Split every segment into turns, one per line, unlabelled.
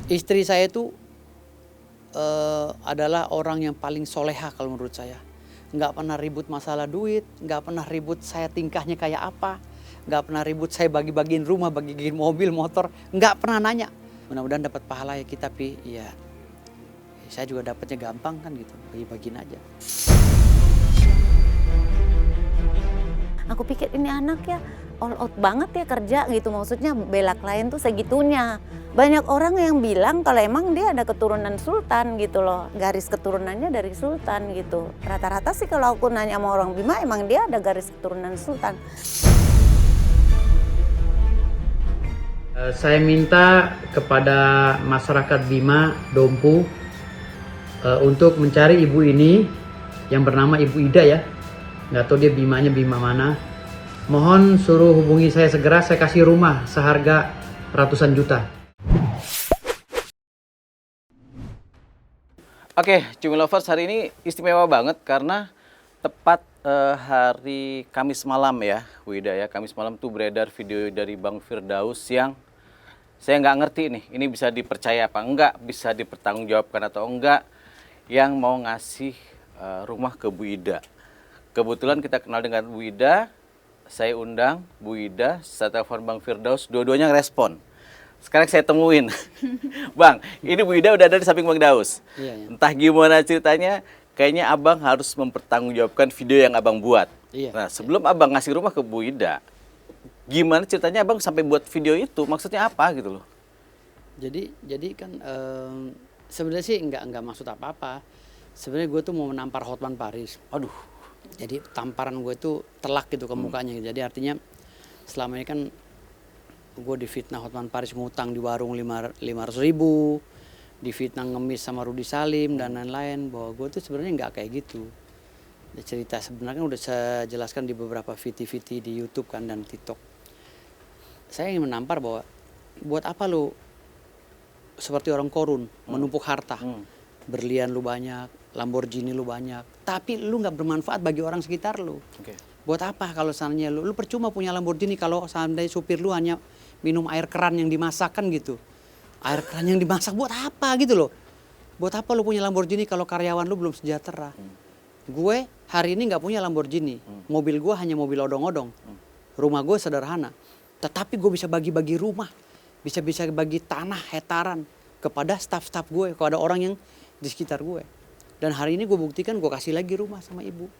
Istri saya itu adalah orang yang paling soleha kalau menurut saya. Nggak pernah ribut masalah duit, nggak pernah ribut saya tingkahnya kayak apa, nggak pernah ribut saya bagi-bagiin rumah, bagi-bagiin mobil, motor, nggak pernah nanya. Mudah-mudahan dapat pahala ya kita, tapi ya saya juga dapatnya gampang kan gitu, bagi-bagiin aja.
Aku pikir ini anak ya all out banget ya kerja gitu, maksudnya bela klien tuh segitunya. Banyak orang yang bilang kalau emang dia ada keturunan sultan gitu loh, garis keturunannya dari sultan gitu. Rata-rata sih kalau aku nanya sama orang Bima emang dia ada garis keturunan sultan.
Saya minta kepada masyarakat Bima, Dompu, untuk mencari ibu ini yang bernama Ibu Ida ya. Nggak tahu dia Bimanya Bima mana. Mohon suruh hubungi saya segera, saya kasih rumah seharga ratusan juta.
Oke, Cumi Lovers, hari ini istimewa banget karena tepat hari Kamis malam ya, Wida ya. Kamis malam tuh beredar video dari Bang Firdaus yang saya nggak ngerti nih, ini bisa dipercaya apa enggak, bisa dipertanggungjawabkan atau enggak, yang mau ngasih rumah ke Bu Ida. Kebetulan kita kenal dengan Bu Ida, saya undang Bu Ida, saya telepon Bang Firdaus, dua-duanya ngerespon. Sekarang saya temuin. Bang, ini Bu Ida udah ada di samping Bang Daus.
Iya, iya.
Entah gimana ceritanya, kayaknya Abang harus mempertanggungjawabkan video yang Abang buat.
Iya.
Nah, sebelum Abang ngasih rumah ke Bu Ida, gimana ceritanya Abang sampai buat video itu? Maksudnya apa gitu loh?
Jadi kan sebenarnya sih nggak maksud apa-apa. Sebenarnya gue tuh mau menampar Hotman Paris.
Aduh.
Jadi tamparan gue itu telak gitu ke mukanya. Jadi artinya selama ini kan gue difitnah Hotman Paris ngutang di warung 500.000, difitnah ngemis sama Rudi Salim dan lain-lain. Bahwa gue tuh sebenarnya nggak kayak gitu. Ya, cerita sebenarnya udah saya jelaskan di beberapa VT-VT di YouTube kan dan TikTok. Saya ingin menampar bahwa buat apa lu seperti orang korun menumpuk harta, berlian lu banyak, Lamborghini lu banyak, tapi lu nggak bermanfaat bagi orang sekitar lu.
Oke.
Buat apa kalau seandainya lu percuma punya Lamborghini kalau seandainya supir lu hanya minum air keran yang dimasak kan gitu. Air keran yang dimasak buat apa gitu loh. Buat apa lu punya Lamborghini kalau karyawan lu belum sejahtera. Gue hari ini nggak punya Lamborghini. Mobil gue hanya mobil odong-odong. Rumah gue sederhana. Tetapi gue bisa bagi-bagi rumah. Bisa bagi tanah hektaran kepada staf-staf gue, kepada orang yang di sekitar gue. Dan hari ini gue buktikan gue kasih lagi rumah sama ibu.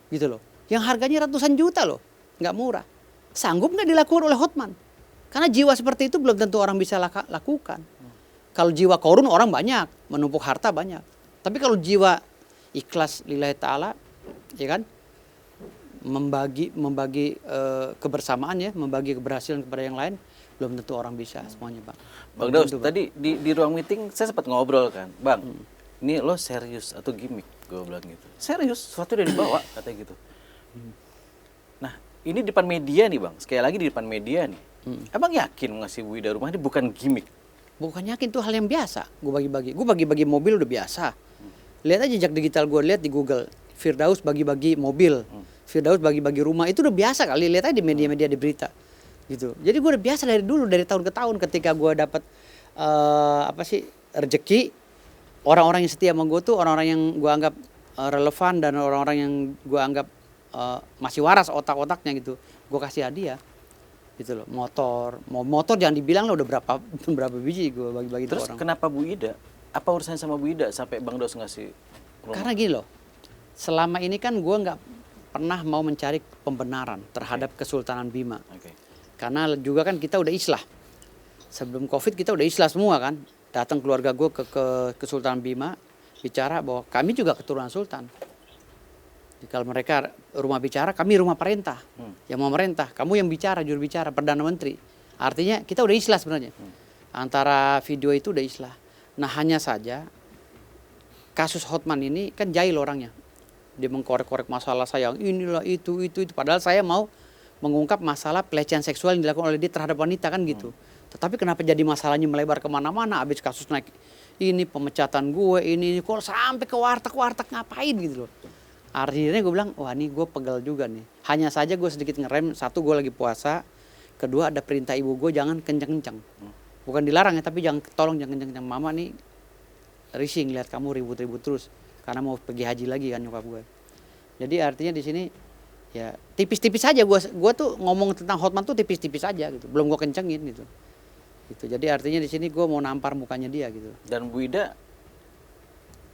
Gitu loh. Yang harganya ratusan juta loh. Nggak murah. Sanggup nggak dilakukan oleh Hotman? Karena jiwa seperti itu belum tentu orang bisa lakukan. Kalau jiwa korun orang banyak. Menumpuk harta banyak. Tapi kalau jiwa ikhlas lillahi ta'ala, ya kan? Membagi kebersamaan ya. Membagi keberhasilan kepada yang lain. Belum tentu orang bisa semuanya, Bang.
Bang Daus, tadi di ruang meeting saya sempat ngobrol kan. Bang, ini lo serius atau gimmick? Gue bilang gitu. Serius, sesuatu udah dibawa, katanya gitu. Nah, ini di depan media nih Bang. Sekali lagi di depan media nih. Abang yakin ngasih Bu Ida rumah ini bukan gimmick?
Bukan yakin, itu hal yang biasa. Gue bagi-bagi mobil udah biasa. Lihat aja jejak digital gue, lihat di Google. Firdaus bagi-bagi mobil. Firdaus bagi-bagi rumah. Itu udah biasa kali. Lihat aja di media-media di berita. Gitu. Jadi gue udah biasa dari dulu, dari tahun ke tahun ketika gue dapat rezeki, orang-orang yang setia sama gue tuh orang-orang yang gue anggap relevan dan orang-orang yang gue anggap masih waras otak-otaknya gitu. Gue kasih hadiah. Gitu loh, motor jangan dibilang lah udah berapa biji gue bagi-bagi ke
Terus
orang.
kenapa Bu Ida? Apa urusannya sama Bu Ida sampai Bang Daus ngasih rumah?
Karena gini loh, selama ini kan gue nggak pernah mau mencari pembenaran terhadap Kesultanan Bima.
Oke.
Karena juga kan kita udah islah. Sebelum Covid kita udah islah semua kan. Datang keluarga gue ke Kesultanan Bima bicara bahwa kami juga keturunan sultan. Jadi kalau mereka rumah bicara, kami rumah perintah. Yang mau merintah, kamu yang bicara, juru bicara, Perdana Menteri. Artinya kita udah islah sebenarnya. Antara video itu udah islah. Nah hanya saja kasus Hotman ini kan jahil orangnya. Dia mengkorek-korek masalah saya, inilah itu. Padahal saya mau mengungkap masalah pelecehan seksual yang dilakukan oleh dia terhadap wanita kan gitu. Tetapi kenapa jadi masalahnya melebar kemana-mana, habis kasus naik ini pemecatan gue, ini kok sampai ke warteg ngapain gitu loh. Akhirnya gue bilang, wah ini gue pegel juga nih. Hanya saja gue sedikit ngerem, satu gue lagi puasa, kedua ada perintah ibu gue jangan kenceng-kenceng. Bukan dilarang ya, tapi tolong jangan kenceng-kenceng. Mama nih risih ngeliat kamu ribut-ribut terus karena mau pergi haji lagi kan nyokap gue. Jadi artinya di sini ya tipis-tipis aja gue tuh ngomong tentang Hotman tuh tipis-tipis aja gitu. Belum gue kencengin gitu. Gitu. Jadi artinya di sini gue mau nampar mukanya dia gitu.
Dan Bu Ida,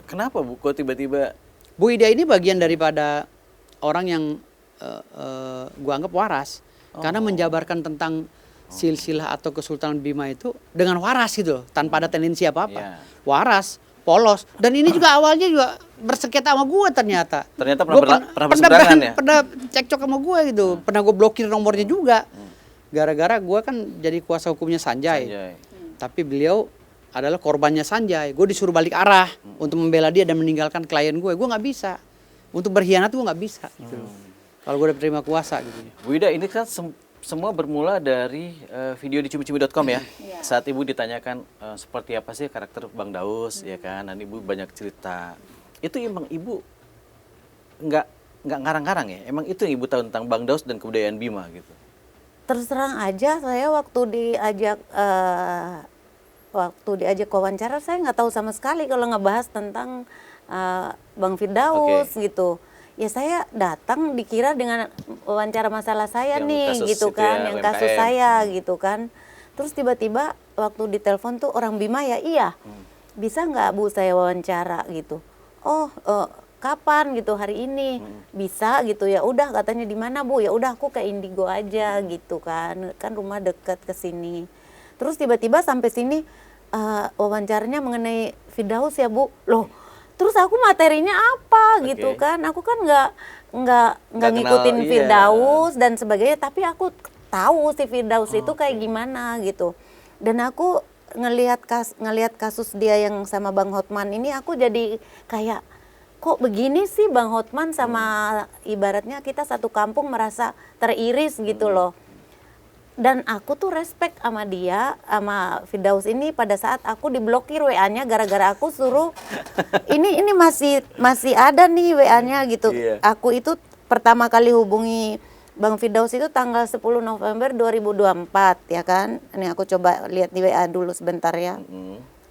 kenapa Bu kok tiba-tiba?
Bu Ida ini bagian daripada orang yang gue anggap waras. Karena menjabarkan tentang silsilah atau Kesultanan Bima itu dengan waras gitu, tanpa ada tendensi apa-apa.
Iya.
Waras, polos. Dan ini juga awalnya juga bersengketa sama gue ternyata.
Ternyata
Gua
pernah berseberangan ya?
Pernah cekcok sama gue gitu. Pernah gue blokir nomornya juga. Gara-gara gue kan jadi kuasa hukumnya Sanjay. Tapi beliau adalah korbannya Sanjay. Gue disuruh balik arah untuk membela dia dan meninggalkan klien gue. Gue nggak bisa. Untuk berkhianat gue nggak bisa. Gitu. Kalau gue udah terima kuasa gitu.
Bu Ida, ini kan semua bermula dari video di cumi-cumi.com ya. Saat Ibu ditanyakan seperti apa sih karakter Bang Daus, ya kan, dan Ibu banyak cerita. Itu emang Ibu nggak ngarang-ngarang ya? Emang itu yang Ibu tahu tentang Bang Daus dan kebudayaan Bima gitu?
Terus terang aja saya waktu diajak wawancara saya nggak tahu sama sekali kalau ngebahas tentang Bang Firdaus gitu. Ya saya datang dikira dengan wawancara masalah saya
Yang
nih
kasus
gitu
itu
kan,
ya,
yang
UMKM.
kasus saya gitu kan. Terus tiba-tiba waktu ditelepon tuh orang Bima ya, iya. Bisa nggak Bu saya wawancara gitu. Oh, kapan gitu, hari ini. Bisa gitu, ya udah katanya di mana Bu? Ya udah aku ke Indigo aja gitu kan. Kan rumah dekat ke sini. Terus tiba-tiba sampai sini wawancaranya mengenai Firdaus ya Bu. Loh, terus aku materinya apa gitu kan? Aku kan nggak ngikutin
kenal,
Firdaus dan sebagainya, tapi aku tahu si Firdaus itu kayak gimana gitu. Dan aku ngelihat kasus dia yang sama Bang Hotman ini, aku jadi kayak kok begini sih Bang Hotman sama ibaratnya kita satu kampung merasa teriris gitu loh. Dan aku tuh respect sama dia, sama Firdaus ini pada saat aku diblokir WA-nya gara-gara aku suruh ini masih ada nih WA-nya gitu.
Iya.
Aku itu pertama kali hubungi Bang Firdaus itu tanggal 10 November 2024 ya kan. Ini aku coba lihat di WA dulu sebentar ya.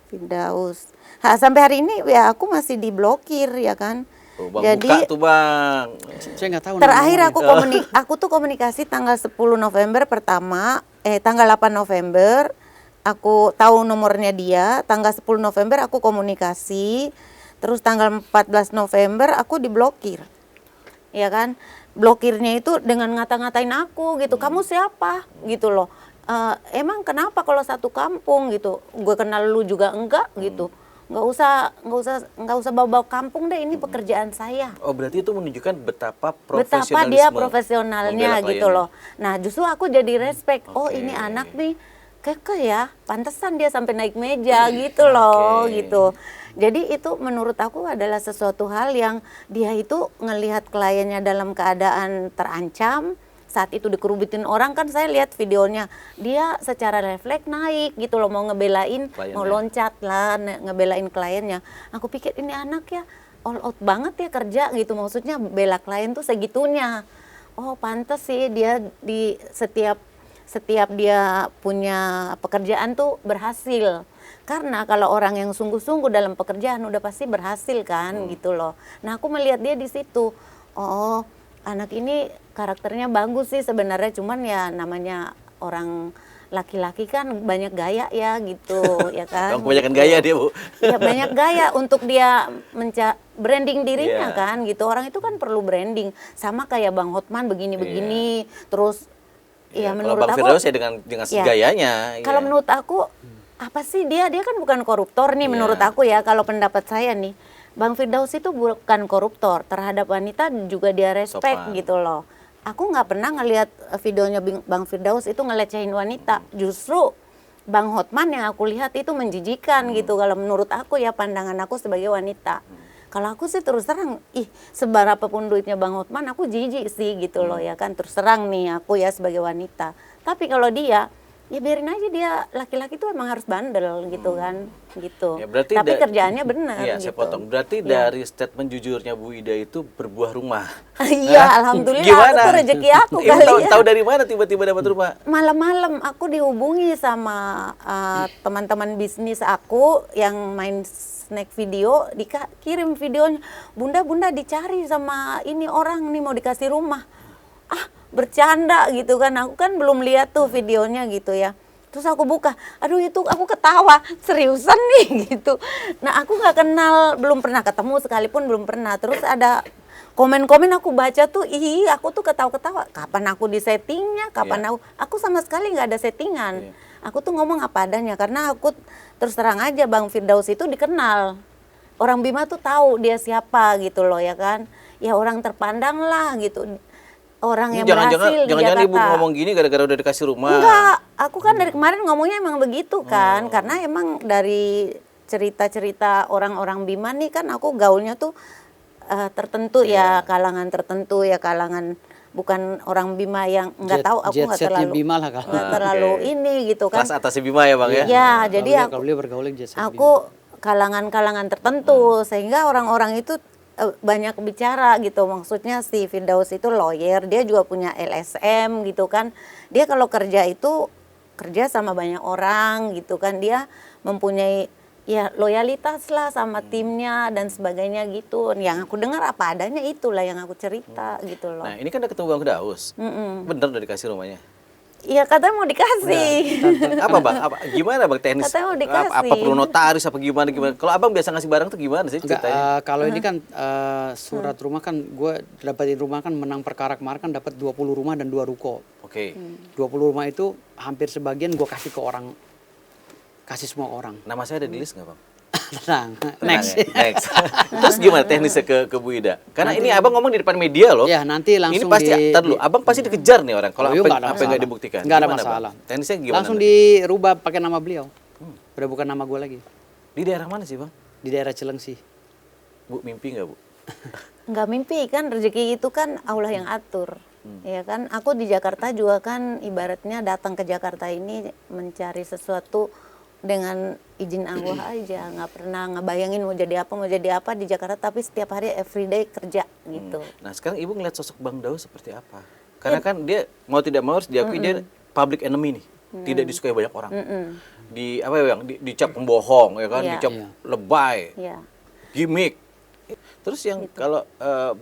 Firdaus. Sampai hari ini WA aku masih diblokir ya kan.
Tuh, Bang,
jadi
buka tuh Bang.
Saya nggak tahu.
terakhir
namanya.
aku tuh komunikasi tanggal 10 November tanggal 8 November aku tahu nomornya dia, tanggal 10 November aku komunikasi, terus tanggal 14 November aku diblokir. Ya kan? Blokirnya itu dengan ngata-ngatain aku gitu. Kamu siapa? Gitu loh. Emang kenapa kalau satu kampung gitu? Gue kenal lu juga enggak gitu. Nggak usah bawa-bawa kampung deh, ini pekerjaan saya.
Oh, berarti itu menunjukkan betapa
Dia
membela
profesionalnya gitu
kliennya.
loh. Nah justru aku jadi respect. Oh ini anak nih kekeh ya, pantesan dia sampai naik meja gitu loh gitu. Jadi itu menurut aku adalah sesuatu hal yang dia itu ngelihat kliennya dalam keadaan terancam. Saat itu dikerubutin orang kan saya lihat videonya, dia secara refleks naik gitu loh, mau ngebelain, mau loncat lah ngebelain kliennya. Aku pikir ini anak ya all out banget ya kerja gitu, maksudnya bela klien tuh segitunya. Oh pantas sih dia di setiap dia punya pekerjaan tuh berhasil. Karena kalau orang yang sungguh-sungguh dalam pekerjaan udah pasti berhasil kan gitu loh. Nah aku melihat dia di situ. Oh anak ini karakternya bagus sih sebenarnya, cuman ya namanya orang laki-laki kan banyak gaya ya gitu ya kan.
Kebanyakan gaya dia Bu.
Ya banyak gaya untuk dia branding dirinya kan gitu. Orang itu kan perlu branding. Sama kayak Bang Hotman begini-begini. Terus ya menurut
Bang
aku
Firdaus ya dengan gayanya.
Kalau menurut aku apa sih dia kan bukan koruptor nih menurut aku ya, kalau pendapat saya nih. Bang Firdaus itu bukan koruptor, terhadap wanita juga dia respect gitu loh. Aku nggak pernah ngelihat videonya Bang Firdaus itu ngelecehin wanita. Justru Bang Hotman yang aku lihat itu menjijikan gitu. Kalau menurut aku ya, pandangan aku sebagai wanita. Kalau aku sih terus terang, seberapapun duitnya Bang Hotman aku jijik sih gitu loh ya kan. Terus terang nih aku ya sebagai wanita. Tapi kalau dia Ya biarin aja, dia laki-laki tuh emang harus bandel gitu kan, gitu.
Ya, berarti
Tapi kerjaannya benar
Iya,
gitu.
saya potong. Berarti
Ya.
dari statement jujurnya Bu Ida itu berbuah rumah.
Iya, alhamdulillah.
Gimana?
Itu rezeki aku
Ibu
kali
tahu,
ya.
tahu dari mana tiba-tiba dapat rumah?
Malam-malam aku dihubungi sama teman-teman bisnis aku yang main snack video, kirim videonya, bunda dicari sama ini orang nih mau dikasih rumah. Ah, bercanda gitu kan, aku kan belum lihat tuh videonya gitu ya. Terus aku buka, aduh itu aku ketawa, seriusan nih gitu. Nah aku nggak kenal, belum pernah ketemu sekalipun, belum pernah. Terus ada komen-komen aku baca tuh, ih aku tuh ketawa-ketawa. Kapan aku di settingnya, kapan aku sama sekali nggak ada settingan. Aku tuh ngomong apa adanya, karena aku terus terang aja Bang Firdaus itu dikenal. Orang Bima tuh tahu dia siapa gitu loh ya kan. Ya orang terpandang lah gitu. Orang yang berhasil di
Jangan-jangan Ibu
Jakarta.
ngomong gini gara-gara udah dikasih rumah.
Enggak, aku kan dari kemarin ngomongnya emang begitu kan, karena emang dari cerita-cerita orang-orang Bima nih kan aku gaulnya tuh tertentu ya, kalangan tertentu ya, kalangan bukan orang Bima yang nggak tahu, aku nggak
Jet-setnya
terlalu
Bima lah kalau.
nggak terlalu ini gitu kan.
Kelas atasnya Bima ya Bang ya?
Ya, jadi
Kalau beliau bergaul jet-set Bima.
aku kalangan-kalangan tertentu sehingga orang-orang itu banyak bicara gitu. Maksudnya si Firdaus itu lawyer, dia juga punya LSM gitu kan. Dia kalau kerja itu kerja sama banyak orang gitu kan. Dia mempunyai ya loyalitas lah sama timnya dan sebagainya gitu. Yang aku dengar apa adanya itulah yang aku cerita gitu loh.
Nah ini kan udah ketemu Bang Firdaus. Bener udah dikasih rumahnya?
Iya katanya mau dikasih.
Apa Bang? Gimana Bang teknis?
Katanya mau dikasih.
Apa perlu notaris apa gimana? Kalau Abang biasa ngasih barang tuh gimana sih
Enggak,
ceritanya?
kalau ini kan surat rumah kan gue dapetin rumah kan menang perkara kemarin kan dapat 20 rumah dan 2 ruko.
Oke.
20 rumah itu hampir sebagian gue kasih ke orang, kasih semua orang.
Nama saya ada di list nggak Bang?
Tenang,
Tenang
next.
ya, next. Terus gimana teknisnya ke Bu Ida? Karena ini Abang ngomong di depan media loh.
Ya nanti langsung
Ini pasti, ntar dulu, Abang pasti dikejar nih orang. Kalau
Oh, iya,
apa
nggak ada
yang nggak
masalah.
dibuktikan.
Nggak ada
Gimana, Bang?
masalah.
Teknisnya gimana?
Langsung
nanti?
dirubah pakai nama beliau. Udah bukan nama gue lagi.
Di daerah mana sih Bang?
Di daerah Cilengsi.
Bu, mimpi nggak Bu?
Nggak mimpi kan, rezeki itu kan Allah yang atur. Ya kan, aku di Jakarta juga kan ibaratnya datang ke Jakarta ini mencari sesuatu dengan izin Allah aja, nggak pernah ngebayangin mau jadi apa di Jakarta, tapi setiap hari everyday kerja gitu.
Nah sekarang Ibu ngeliat sosok Bang Daus seperti apa? Karena kan dia mau tidak mau harus diakui dia public enemy nih, tidak disukai banyak orang. Di apa ya Bang? Dicap pembohong ya kan,
Iya.
dicap
Iya.
Ya,
lebay, gimmick. Terus yang
Gitu.
kalau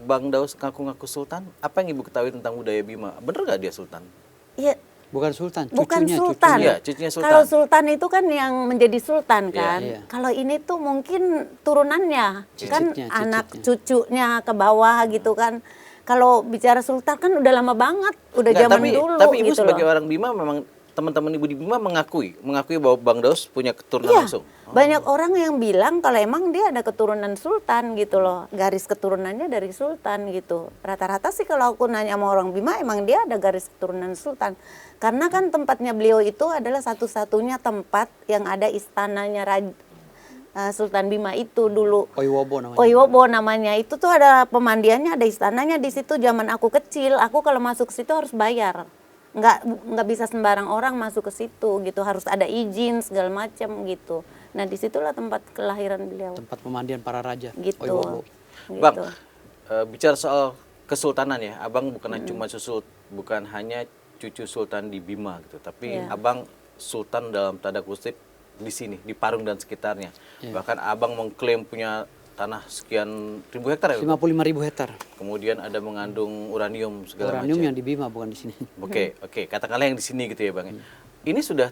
Bang Daus ngaku-ngaku sultan, apa yang Ibu ketahui tentang budaya Bima? Bener nggak dia sultan?
ya
Bukan sultan,
bukan
cucunya.
sultan.
Iya, cucunya sultan.
Kalau sultan itu kan yang menjadi sultan
Iya,
kan.
iya.
Kalau ini tuh mungkin turunannya, kan
Cicitnya,
anak
cicitnya.
cucunya ke bawah gitu kan. Kalau bicara sultan kan udah lama banget, udah
Nggak,
zaman dulu
tapi Ibu
gitu
sebagai
loh.
orang Bima memang teman-teman Ibu di Bima mengakui bahwa Bang Daus punya keturunan
Iya,
langsung.
banyak orang yang bilang kalau emang dia ada keturunan sultan gitu loh. Garis keturunannya dari sultan gitu. Rata-rata sih kalau aku nanya sama orang Bima emang dia ada garis keturunan sultan. Karena kan tempatnya beliau itu adalah satu-satunya tempat yang ada istananya Sultan Bima itu dulu.
Oiwobo namanya.
Oiwobo namanya. Itu tuh ada pemandiannya, ada istananya di situ. Zaman aku kecil, aku kalau masuk ke situ harus bayar. Nggak bisa sembarang orang masuk ke situ gitu, harus ada izin segala macam gitu. Nah disitulah tempat kelahiran beliau
Tempat pemandian para raja.
gitu.
Oiwobo.
Gitu.
Bang, bicara soal kesultanan ya, Abang bukan cuma bukan hanya cucu sultan di Bima gitu, tapi
Iya.
Abang sultan dalam tanda kutip di sini, di Parung dan sekitarnya.
Iya.
Bahkan Abang mengklaim punya tanah sekian ribu hektar ya.
55.000 hektar.
Kemudian ada mengandung uranium segala
Uranium
macam.
yang di Bima bukan di sini.
Oke, katakanlah yang di sini gitu ya Bang. Ini sudah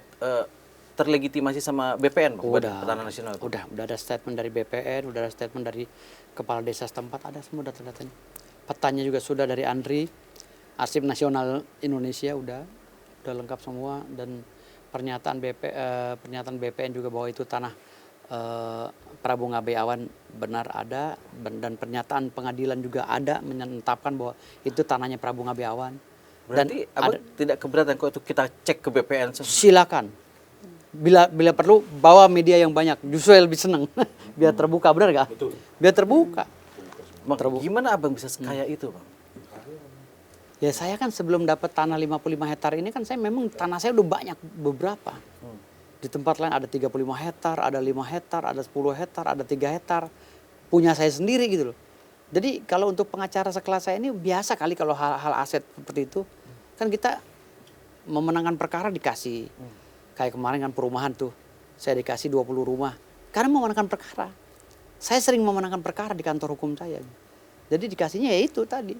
terlegitimasi sama BPN Bang, Badan Pertanahan Nasional. Bang?
Udah ada statement dari BPN, udah ada statement dari kepala desa setempat, ada semua data-datanya. Petanya juga sudah dari Andri, Arsip Nasional Indonesia udah lengkap semua, dan pernyataan BPN juga bahwa itu tanah Prabu Ngabeawan benar ada, dan pernyataan pengadilan juga ada menetapkan bahwa itu tanahnya Prabu Ngabeawan.
Berarti Abang tidak keberatan kalau itu kita cek ke BPN?
Silakan. Bila perlu bawa media yang banyak, justru lebih senang. Biar terbuka, benar gak? Biar terbuka.
Bang, gimana Abang bisa sekaya itu Bang?
Ya saya kan sebelum dapat tanah 55 hektar ini kan saya memang tanah saya udah banyak beberapa. Di tempat lain ada 35 hektar, ada 5 hektar, ada 10 hektar, ada 3 hektar. Punya saya sendiri gitu loh. Jadi kalau untuk pengacara sekelas saya ini biasa kali kalau hal-hal aset seperti itu. Kan kita memenangkan perkara dikasih. Kayak kemarin kan perumahan tuh. Saya dikasih 20 rumah. Karena memenangkan perkara. Saya sering memenangkan perkara di kantor hukum saya. Jadi dikasihnya ya itu tadi.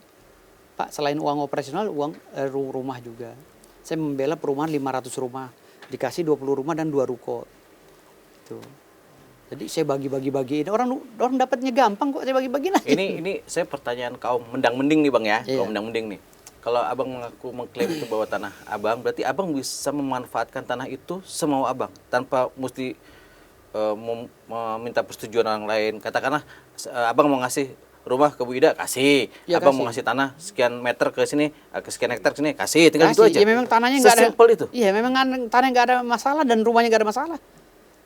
Pak, selain uang operasional, uang rumah juga. Saya membela perumahan 500 rumah. Dikasih 20 rumah dan 2 ruko. Itu. Jadi saya bagi-bagi-bagiin. Orang dapatnya gampang kok, saya bagi-bagiin aja.
Ini saya pertanyaan kaum mendang-mending nih Bang ya.
Iya.
Kaum mendang-mending nih. Kalau Abang mengklaim itu bahwa tanah Abang, berarti Abang bisa memanfaatkan tanah itu semau Abang tanpa mesti meminta persetujuan orang lain. Katakanlah Abang mau ngasih rumah ke Bu Ida, kasih.
Ya,
Abang
kasih.
mau ngasih tanah sekian meter ke sini, sekian hektar ke sini, kasih. Tinggal gitu aja.
Ya memang tanahnya nggak ada.
Sesimpel itu.
Iya memang tanahnya nggak ada masalah dan rumahnya nggak ada masalah.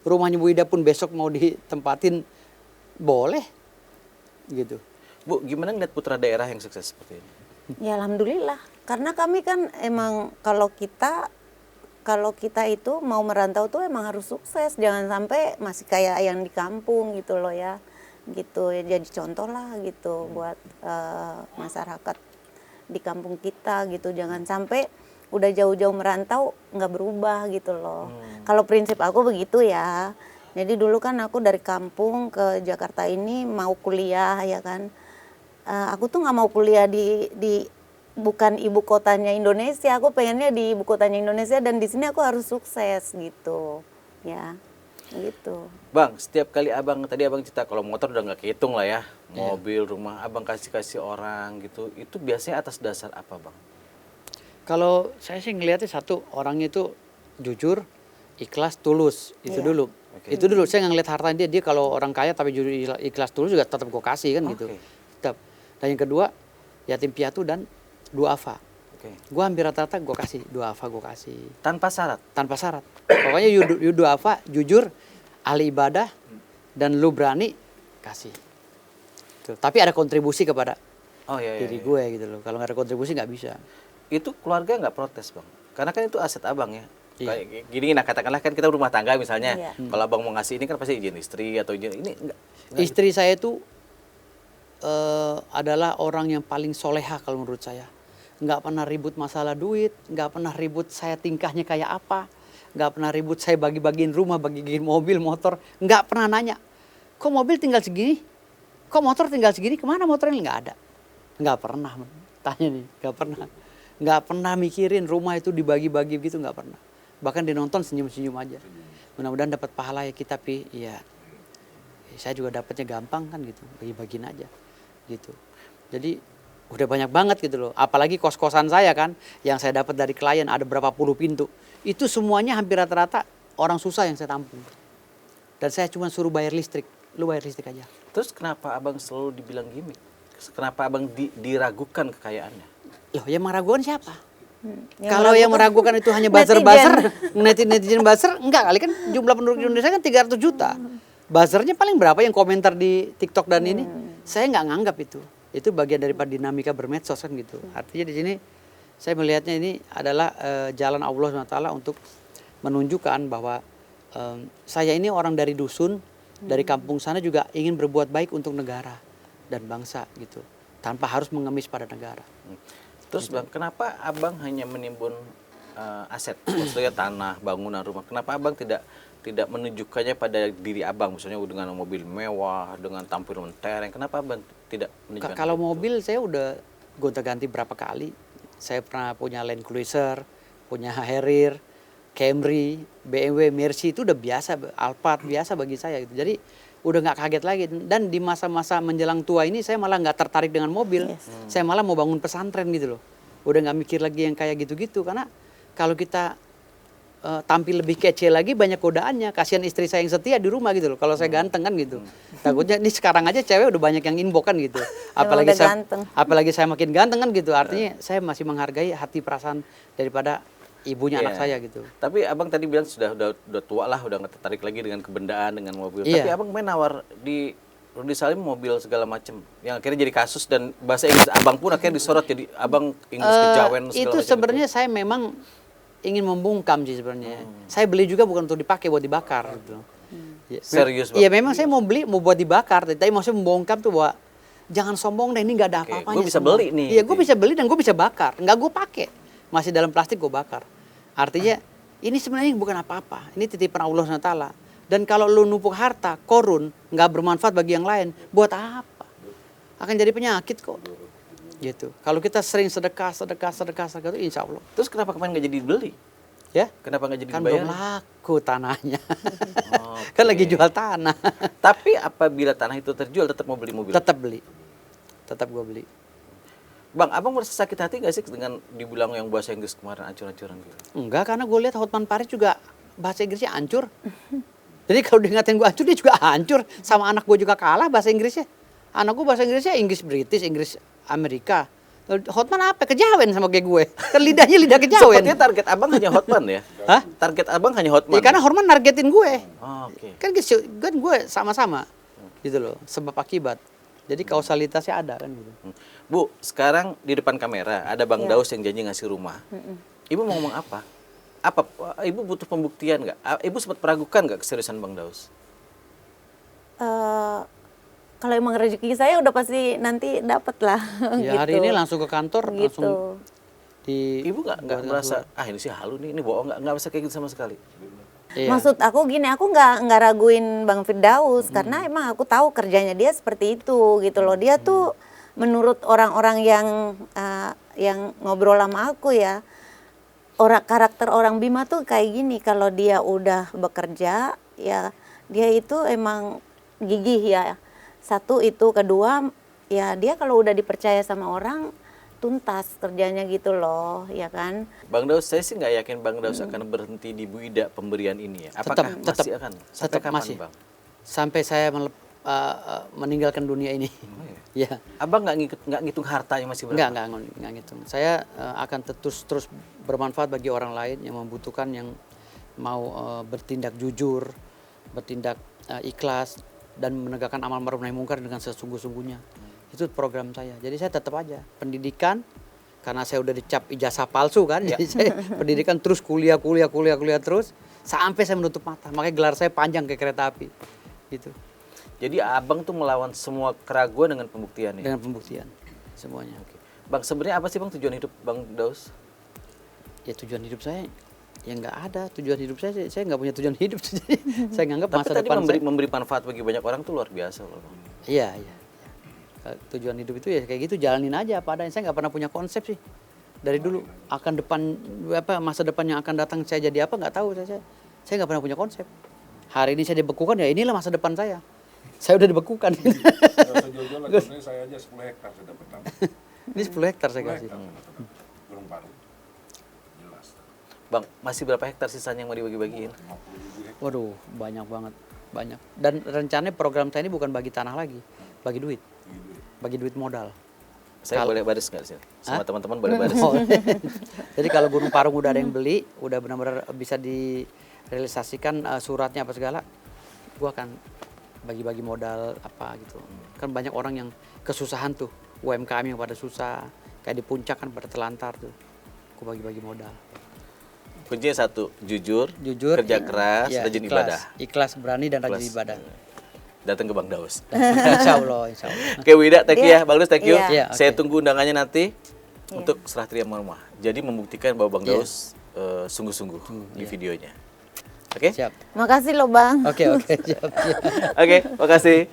Rumahnya Bu Ida pun besok mau ditempatin boleh, gitu.
Bu, gimana ngeliat putra daerah yang sukses seperti ini?
Ya alhamdulillah, karena kami kan emang kalau kita itu mau merantau tuh emang harus sukses, jangan sampai masih kayak yang di kampung gitu loh ya, gitu ya, jadi contoh lah gitu buat masyarakat di kampung kita gitu, jangan sampai udah jauh-jauh merantau nggak berubah gitu loh. Kalau prinsip aku begitu ya. Jadi dulu kan aku dari kampung ke Jakarta ini mau kuliah ya kan. Aku tuh nggak mau kuliah di bukan ibu kotanya Indonesia. Aku pengennya di ibu kotanya Indonesia dan di sini aku harus sukses gitu. Ya, gitu.
Bang, setiap kali Abang, tadi Abang cerita kalau motor udah nggak kehitung lah ya. Mobil, rumah, Abang kasih orang gitu. Itu biasanya atas dasar apa Bang?
Kalau saya sih ngelihatnya satu, orangnya itu jujur, ikhlas, tulus. Itu
Iya.
dulu.
Oke.
Itu dulu, saya nggak ngeliat harta dia kalau orang kaya tapi jujur, ikhlas, tulus juga tetap gue kasih kan gitu.
Oke.
Tetap. Dan yang kedua, yatim piatu dan duafa.
Oke.
Gue hampir rata-rata gue kasih, duafa gue kasih.
Tanpa syarat.
Tanpa syarat. Pokoknya you duafa, jujur, ahli ibadah, dan lu berani, kasih. Tuh. Tapi ada kontribusi kepada
Oh iya.
diri gue gitu loh. Kalau nggak ada kontribusi nggak bisa.
Itu keluarga nggak protes Bang? Karena kan itu aset Abang ya.
Iya.
Kayak gini, nah katakanlah kan kita rumah tangga misalnya.
Iya.
Kalau Abang mau ngasih ini kan pasti izin istri atau izin ini enggak.
Istri saya itu adalah orang yang paling soleha kalau menurut saya. Nggak pernah ribut masalah duit, nggak pernah ribut saya tingkahnya kayak apa, nggak pernah ribut saya bagi-bagiin rumah, bagi-bagiin mobil, motor, nggak pernah nanya. Kok mobil tinggal segini? Kok motor tinggal segini? Kemana motornya? Nggak ada. Nggak pernah. Tanya nih, nggak pernah. Nggak pernah mikirin rumah itu dibagi-bagi gitu, nggak pernah. Bahkan dia nonton senyum-senyum aja. Mudah-mudahan dapat pahala ya kita, Pi. Iya. Saya juga dapatnya gampang kan gitu, bagi-bagiin aja gitu. Jadi udah banyak banget gitu loh. Apalagi kos-kosan saya kan, yang saya dapat dari klien ada berapa puluh pintu. Itu semuanya hampir rata-rata orang susah yang saya tampung. Dan saya cuma suruh bayar listrik. Lu bayar listrik aja.
Terus kenapa Abang selalu dibilang gimmick? Kenapa Abang diragukan kekayaannya?
Loh, yang meragukan siapa?
Yang
Kalau yang meragukan itu hanya buzzer-buzzer, netizen buzzer, enggak kali kan jumlah penduduk di Indonesia kan 300 juta. Buzzernya paling berapa yang komentar di TikTok dan ini? Saya nggak nganggap itu. Itu bagian daripada dinamika bermedsos kan gitu. Artinya di sini saya melihatnya ini adalah jalan Allah SWT untuk menunjukkan bahwa saya ini orang dari dusun, dari kampung sana juga ingin berbuat baik untuk negara dan bangsa gitu. Tanpa harus mengemis pada negara.
Terus Bang, kenapa Abang hanya menimbun aset, maksudnya tanah, bangunan, rumah? Kenapa Abang tidak menunjukkannya pada diri Abang, misalnya dengan mobil mewah, dengan tampilan mentereng? Kenapa Abang tidak menunjukkan?
Kalau
itu?
mobil saya udah gonta-ganti berapa kali. Saya pernah punya Land Cruiser, punya Harrier, Camry, BMW, Mercy itu udah biasa, Alphard biasa bagi saya gitu. Jadi udah nggak kaget lagi. Dan di masa-masa menjelang tua ini saya malah nggak tertarik dengan mobil. Saya malah mau bangun pesantren gitu loh. Udah nggak mikir lagi yang kayak gitu-gitu karena kalau kita tampil lebih kece lagi banyak godaannya. Kasihan istri saya yang setia di rumah gitu loh. Kalau saya ganteng kan gitu. Takutnya nih sekarang aja cewek udah banyak yang inbox kan gitu. Apalagi saya makin ganteng kan gitu. Artinya saya masih menghargai hati perasaan daripada ibunya anak saya gitu.
Tapi Abang tadi bilang sudah tua lah, udah nggak tertarik lagi dengan kebendaan, dengan mobil.
Iya.
Tapi Abang main nawar di Rudy Salim mobil segala macam yang akhirnya jadi kasus dan bahasa Inggris abang pun akhirnya disorot jadi abang Inggris kejawen segala
Itu
macam
sebenarnya saya memang ingin membungkam sih sebenarnya. Saya beli juga bukan untuk dipakai, buat dibakar gitu. Ya,
Serius, Bang?
Iya memang saya mau beli mau buat dibakar, tapi maksudnya membungkam tuh bahwa jangan sombong deh, ini nggak ada
Oke,
apa-apanya.
gue bisa
semua.
beli nih,
Iya,
gitu
gue
ya.
bisa beli dan gue bisa bakar. Nggak gue pakai, masih dalam plastik gue bakar. Artinya ini sebenarnya bukan apa-apa. Ini titipan Allah SWT. Dan kalau lu numpuk harta, korun, nggak bermanfaat bagi yang lain, buat apa? Akan jadi penyakit kok. Gitu. Kalau kita sering sedekah itu insya Allah.
Terus kenapa kemarin nggak jadi dibeli?
Ya,
Kenapa nggak jadi
kan
dibayar?
belum laku tanahnya.
Oke.
Kan lagi jual tanah.
Tapi apabila tanah itu terjual tetap mau beli mobil?
Tetap beli. Tetap gue beli.
Bang, abang merasa sakit hati nggak sih dengan dibilang yang bahasa Inggris kemarin ancur-ancuran gitu?
Enggak, karena gue lihat Hotman Paris juga bahasa Inggrisnya hancur. Jadi kalau dia ngatain gue hancur, dia juga hancur. Sama anak gue juga kalah bahasa Inggrisnya. Anak gue bahasa Inggrisnya Inggris British, Inggris Amerika. Hotman apa? Kejawen sama kayak gue. Kan lidahnya lidah kejawen.
Sepertinya target abang hanya Hotman ya?
Hah?
Target abang hanya Hotman?
Ya, karena Hotman nargetin gue.
Oh, oke.
Kan gue sama-sama. Gitu loh, sebab akibat. Jadi kausalitasnya ada kan gitu.
Bu, sekarang di depan kamera ada Bang Daus yang janji ngasih rumah. Ibu mau ngomong apa? Ibu butuh pembuktian nggak? Ibu sempat meragukan nggak keseriusan Bang Daus?
Kalau emang rezeki saya udah pasti nanti dapat lah.
Ya hari ini langsung ke kantor,
Gitu.
langsung di...
Ibu nggak merasa ini sih halu nih, ini bohong nggak merasa kayak gitu sama sekali?
Iya.
Maksud aku gini, aku nggak raguin Bang Firdaus karena emang aku tahu kerjanya dia seperti itu gitu loh. Dia tuh menurut orang-orang yang ngobrol sama aku ya, karakter orang Bima tuh kayak gini, kalau dia udah bekerja ya dia itu emang gigih ya. Satu itu, kedua ya dia kalau udah dipercaya sama orang tuntas kerjanya gitu loh, ya kan?
Bang Daus, saya sih nggak yakin Bang Daus akan berhenti di Bu Ida pemberian ini ya. Apakah masih akan? Sampai
tetap
kapan,
masih.
Bang?
Sampai saya meninggalkan dunia ini. Ya.
Abang nggak ngitung hartanya masih berapa?
Enggak ngitung. Saya akan terus bermanfaat bagi orang lain yang membutuhkan, yang mau bertindak jujur, bertindak ikhlas dan menegakkan amal ma'ruf nahi mungkar dengan sesungguh-sungguhnya. Itu program saya. Jadi saya tetap aja pendidikan, karena saya udah dicap ijazah palsu kan. Jadi saya pendidikan terus kuliah terus sampai saya menutup mata. Makanya gelar saya panjang kayak kereta api. Gitu.
Jadi abang tuh melawan semua keraguan dengan pembuktian ya?
Dengan pembuktian semuanya.
Oke. Bang, sebenarnya apa sih Bang tujuan hidup Bang Daus?
Ya tujuan hidup saya ya nggak ada. Tujuan hidup saya nggak punya tujuan hidup. Jadi saya nganggap
Tapi
masa
tadi
depan
memberi manfaat bagi banyak orang tuh luar biasa loh Bang.
Iya. Tujuan hidup itu ya kayak gitu, jalanin aja apa adanya. Saya nggak pernah punya konsep sih. Dari dulu akan masa depan yang akan datang saya jadi apa nggak tahu saya nggak pernah punya konsep. Hari ini saya dibekukan, ya inilah masa depan saya. Saya udah dibekukan.
Sejauh-jauh lah, sebenarnya saya aja 10 hektar saya dapat tanah.
Ini 10 hektar saya
10
kasih.
hektar saya dapat. Gunung Paru. Jelas.
Bang, masih berapa hektar sisanya yang mau dibagi-bagiin?
50.000 hektar.
Waduh, banyak banget. Banyak. Dan rencananya program saya ini bukan bagi tanah lagi, bagi duit. Bagi duit modal.
Saya boleh baris nggak sih? Sama teman-teman boleh baris.
Oh. Jadi kalau Gunung Parung udah ada yang beli, udah benar-benar bisa direalisasikan suratnya apa segala, gua akan bagi-bagi modal apa gitu. Kan banyak orang yang kesusahan tuh, UMKM yang pada susah, kayak di puncak kan pada telantar tuh. Aku bagi-bagi modal.
Kuncinya satu, jujur,
Jujur,
kerja keras,
ya,
rajin ibadah.
Ikhlas, berani dan rajin
Ikhlas.
ibadah.
Datang ke Bang Daus.
Insya Allah, insya Allah.
Oke Wida, thank you
Iya.
ya. Bang Daus, thank you.
Iya.
Iya,
Saya
oke.
tunggu undangannya nanti untuk serah terima rumah. Jadi membuktikan bahwa Bang
Iya.
Daus sungguh-sungguh di videonya. Oke?
Siap.
Makasih loh Bang.
Oke, siap.
Oke, makasih.